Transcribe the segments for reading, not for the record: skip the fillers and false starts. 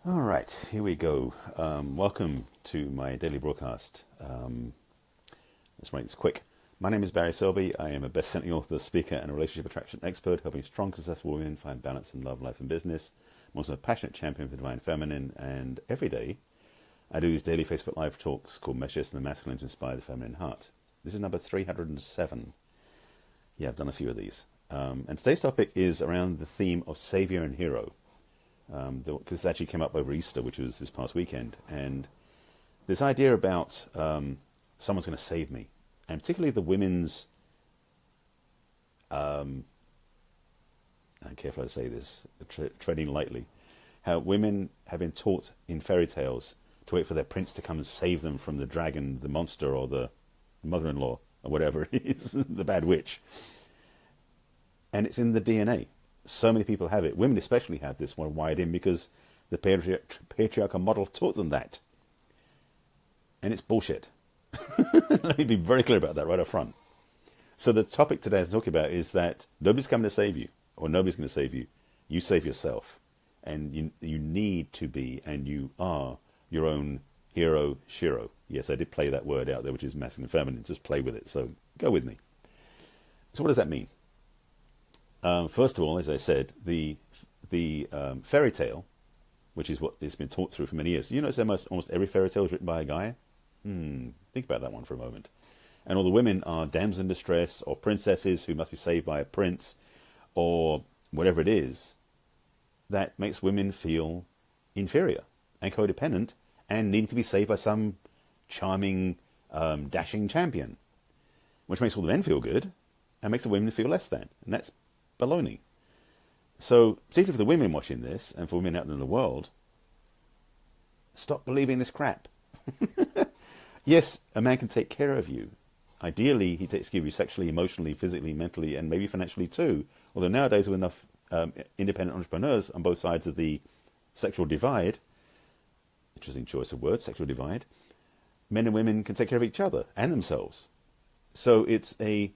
All right, here we go. Welcome to my daily broadcast. Let's make this quick. My name is Barry Selby. I am a best-selling author, speaker, and a relationship attraction expert, helping strong, successful women find balance in love, life, and business. I'm also a passionate champion for the divine feminine, and every day I do these daily Facebook Live talks called Messages and the Masculine to Inspire the Feminine Heart. This is number 307. Yeah, I've done a few of these. And today's topic is around the theme of savior and hero. Because this actually came up over Easter, which was this past weekend, and this idea about someone's going to save me, and particularly the women's, I'm careful how to say this, treading lightly, how women have been taught in fairy tales to wait for their prince to come and save them from the dragon, the monster, or the mother-in-law, or whatever it is, the bad witch. And it's in the DNA. So many people have it. Women especially have this one wired in because the patriarchal model taught them that. And it's bullshit. Let me be very clear about that right up front. So the topic today I'm talking about is that nobody's coming to save you, or nobody's going to save you. You save yourself. And you need to be, and you are, your own hero, shiro. Yes, I did play that word out there, which is masculine and feminine. Just play with it. So go with me. So what does that mean? First of all, as I said, the fairy tale, which is what it's been taught through for many years. You notice almost every fairy tale is written by a guy? Think about that one for a moment. And all the women are damsels in distress, or princesses who must be saved by a prince, or whatever it is, that makes women feel inferior and codependent and needing to be saved by some charming, dashing champion, which makes all the men feel good and makes the women feel less than. And that's baloney. So, particularly for the women watching this, and for women out in the world, stop believing this crap. Yes, a man can take care of you. Ideally, he takes care of you sexually, emotionally, physically, mentally, and maybe financially too. Although nowadays, with enough independent entrepreneurs on both sides of the sexual divide, interesting choice of words, sexual divide, men and women can take care of each other and themselves. So it's a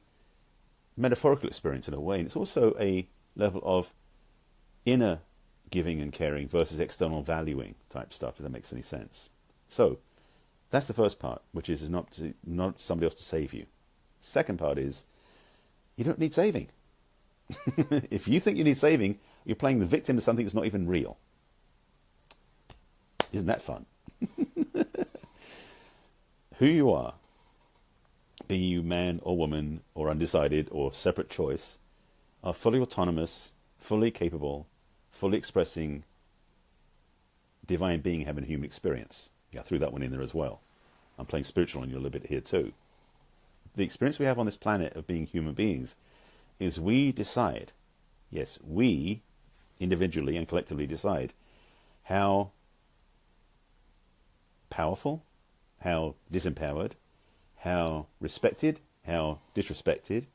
metaphorical experience in a way, and it's also a level of inner giving and caring versus external valuing type stuff, if that makes any sense. So that's the first part, which is not somebody else to save you. Second part is you don't need saving. If you think you need saving, you're playing the victim to something that's not even real. Isn't that fun? Who you are, be you man or woman, or undecided, or separate choice, are fully autonomous, fully capable, fully expressing divine being having a human experience. Yeah, I threw that one in there as well. I'm playing spiritual on you a little bit here too. The experience we have on this planet of being human beings is we decide, yes, we individually and collectively decide how powerful, how disempowered, how respected, how disrespected,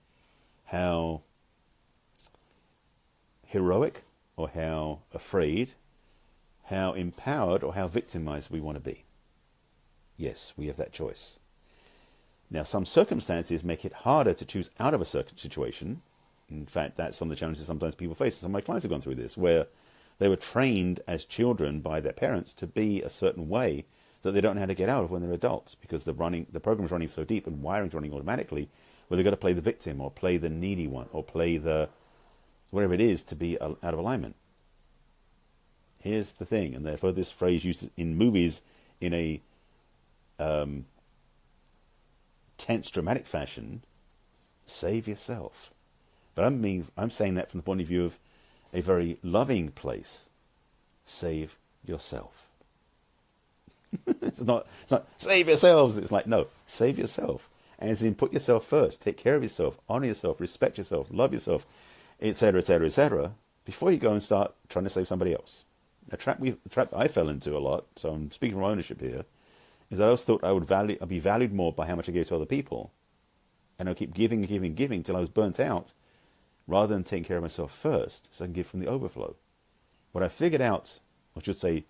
how heroic or how afraid, how empowered or how victimized we want to be. Yes, we have that choice. Now, some circumstances make it harder to choose out of a certain situation. In fact, that's some of the challenges sometimes people face. Some of my clients have gone through this, where they were trained as children by their parents to be a certain way that they don't know how to get out of when they're adults, because the program's running so deep and wiring's running automatically, where they've got to play the victim or play the needy one or play the whatever it is to be out of alignment. Here's the thing, and therefore this phrase used in movies in a tense, dramatic fashion: save yourself. But I'm saying that from the point of view of a very loving place. Save yourself. It's not save yourselves. It's like, no, save yourself. And as in, put yourself first. Take care of yourself. Honor yourself. Respect yourself. Love yourself, etc., etc., etc., before you go and start trying to save somebody else. A trap I fell into a lot, so I'm speaking from ownership here, is that I always thought I'd be valued more by how much I gave to other people. And I'll keep giving till I was burnt out, rather than taking care of myself first, so I can give from the overflow. What I figured out, I should say,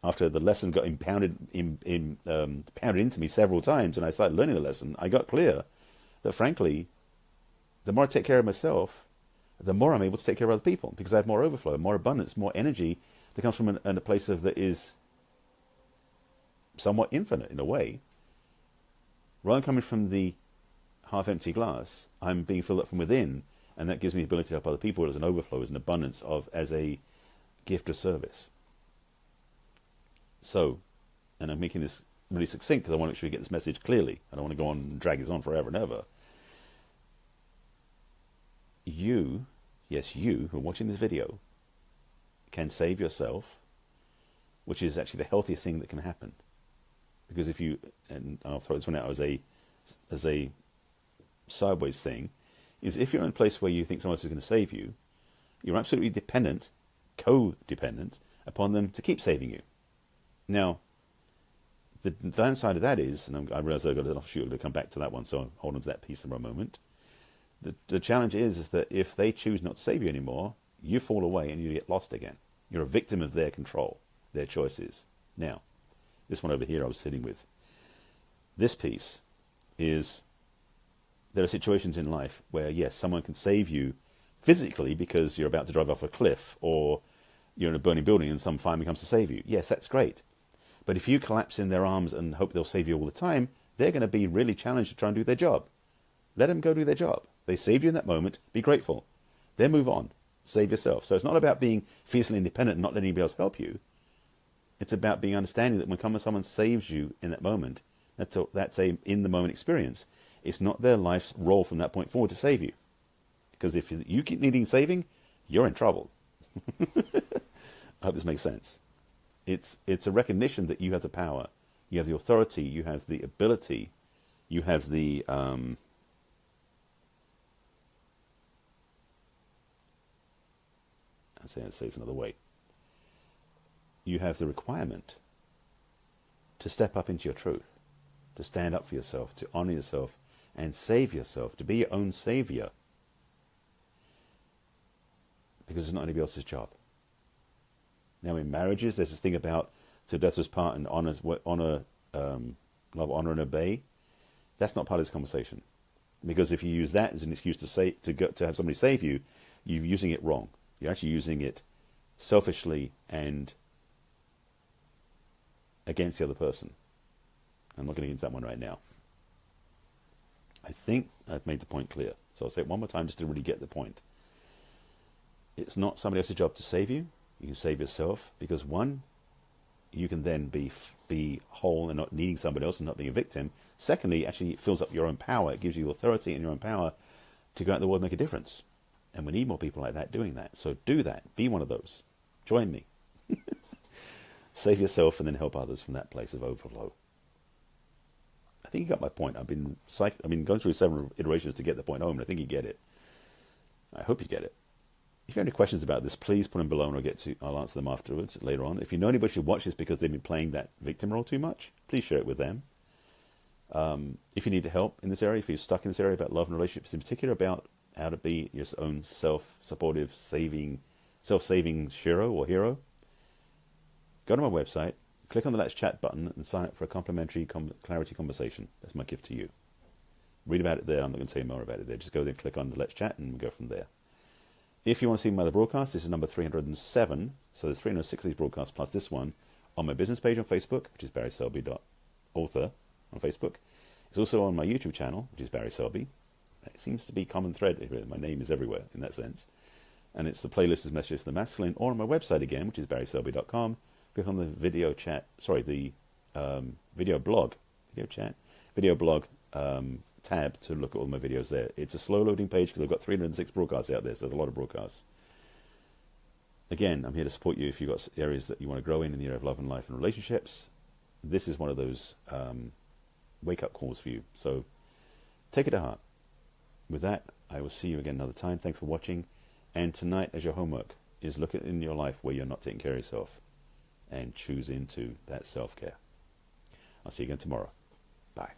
after the lesson got pounded into me several times, and I started learning the lesson, I got clear that, frankly, the more I take care of myself, the more I'm able to take care of other people, because I have more overflow, more abundance, more energy that comes from a place of that is somewhat infinite in a way. Rather than coming from the half-empty glass, I'm being filled up from within, and that gives me the ability to help other people as an overflow, as an abundance, as a gift of service. So, and I'm making this really succinct because I want to make sure you get this message clearly. I don't want to go on and drag this on forever and ever. You, yes, you who are watching this video, can save yourself, which is actually the healthiest thing that can happen. Because if you, and I'll throw this one out as a sideways thing, is if you're in a place where you think someone else is going to save you, you're absolutely dependent, codependent, upon them to keep saving you. Now, the downside of that is, and I realize I've got an offshoot to come back to that one, so I'll hold on to that piece for a moment. The challenge is that if they choose not to save you anymore, you fall away and you get lost again. You're a victim of their control, their choices. Now, this one over here I was sitting with. This piece is, there are situations in life where, yes, someone can save you physically because you're about to drive off a cliff, or you're in a burning building and some fireman comes to save you. Yes, that's great. But if you collapse in their arms and hope they'll save you all the time, they're going to be really challenged to try and do their job. Let them go do their job. They saved you in that moment. Be grateful. Then move on. Save yourself. So it's not about being fiercely independent and not letting anybody else help you. It's about being understanding that when someone saves you in that moment, that's a in-the-moment experience. It's not their life's role from that point forward to save you. Because if you keep needing saving, you're in trouble. I hope this makes sense. It's a recognition that you have the power, you have the authority, you have the ability, you have the I'll say it another way. You have the requirement to step up into your truth, to stand up for yourself, to honor yourself, and save yourself, to be your own savior. Because it's not anybody else's job. Now, in marriages, there's this thing about till death us part and love, honor, and obey. That's not part of this conversation, because if you use that as an excuse to have somebody save you, you're using it wrong. You're actually using it selfishly and against the other person. I'm not going to get into that one right now. I think I've made the point clear, so I'll say it one more time just to really get the point. It's not somebody else's job to save you. You can save yourself, because one, you can then be whole and not needing somebody else and not being a victim. Secondly, actually it fills up your own power. It gives you authority and your own power to go out in the world and make a difference. And we need more people like that doing that. So do that. Be one of those. Join me. Save yourself and then help others from that place of overflow. I think you got my point. I've been going through several iterations to get the point home, and I think you get it. I hope you get it. If you have any questions about this, please put them below and I'll answer them afterwards, later on. If you know anybody should watch this because they've been playing that victim role too much, please share it with them. If you need help in this area, if you're stuck in this area about love and relationships, in particular about how to be your own self-supportive, self-saving shiro or hero, go to my website, click on the Let's Chat button and sign up for a complimentary clarity conversation. That's my gift to you. Read about it there. I'm not going to tell you more about it there. Just go there and click on the Let's Chat and go from there. If you want to see my other broadcasts, this is number 307. So there's 306 of these broadcasts plus this one on my business page on Facebook, which is barryselby.author on Facebook. It's also on my YouTube channel, which is Barry Selby. That seems to be a common thread. My name is everywhere in that sense. And it's the playlist is Messages of the Masculine, or on my website again, which is barryselby.com. Click on the video blog tab to look at all my videos there. It's a slow loading page because I've got 306 broadcasts out there, so there's a lot of broadcasts. Again, I'm here to support you if you've got areas that you want to grow in the area of love and life and relationships. This is one of those wake-up calls for you. So take it to heart. With that, I will see you again another time. Thanks for watching. And tonight, as your homework, is look at in your life where you're not taking care of yourself and choose into that self-care. I'll see you again tomorrow. Bye.